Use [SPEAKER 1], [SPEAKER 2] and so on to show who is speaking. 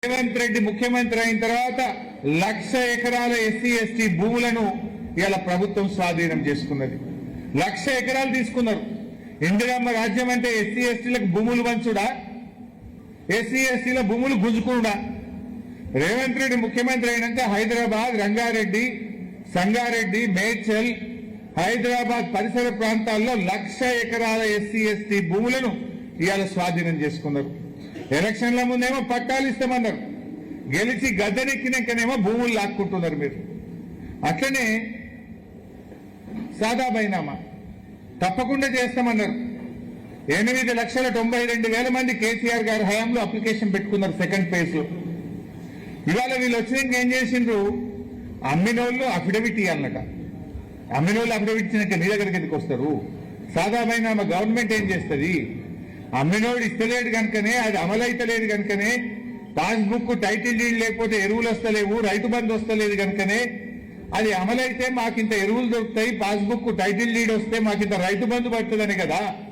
[SPEAKER 1] రేవంత్ రెడ్డి ముఖ్యమంత్రి అయిన తర్వాత 1,00,000 ఎకరాల ఎస్సీ ఎస్టీ భూములను ఇలా ప్రభుత్వం స్వాధీనం చేసుకున్నది. 1,00,000 ఎకరాలు తీసుకున్నారు. ఇందిరమ్మ రాజ్యం అంటే ఎస్సీ ఎస్టీలకు భూములు పంచుడా, ఎస్సీ ఎస్టీల భూములు గుంజుకునుడా? రేవంత్ రెడ్డి ముఖ్యమంత్రి అయినాక హైదరాబాద్, రంగారెడ్డి, సంగారెడ్డి, మేడ్చల్, హైదరాబాద్ పరిసర ప్రాంతాల్లో 1,00,000 ఎకరాల ఎస్సీ ఎస్టీ భూములను ఇవాళ స్వాధీనం చేసుకున్నారు. ఎలక్షన్ల ముందేమో పట్టాలు ఇస్తామన్నారు, గెలిచి గద్దెనెక్కినాకనేమో భూములు లాక్కుంటున్నారు. మీరు అట్లనే సాదా బైనామా తప్పకుండా చేస్తామన్నారు. 8,92,000 మంది కేసీఆర్ గారి హయాంలో అప్లికేషన్ పెట్టుకున్నారు సెకండ్ ఫేజ్ లో. ఇవాళ వీళ్ళు వచ్చినాక ఏం చేసిండ్రు? అమ్మినోళ్ళు అఫిడవిట్ ఇవ్వాలన్నట. అమ్మినోళ్ళు అఫిడవిట్ ఇచ్చినాక నీ దగ్గరికి ఎందుకు వస్తారు? సాదా బైనామా గవర్నమెంట్ ఏం చేస్తుంది? అమ్మినోడు ఇస్తలేడు కనుకనే, అది అమలైతలేదు కనుకనే, పాస్బుక్ టైటిల్ డీడ్ లేకపోతే ఎరువులు వస్తలేవు, రైతు బంధు వస్తలేదు కనుకనే, అది అమలైతే మాకింత ఎరువులు దొరుకుతాయి, పాస్బుక్ టైటిల్ డీడ్ వస్తే మాకింత రైతు బంధు పడుతుందని కదా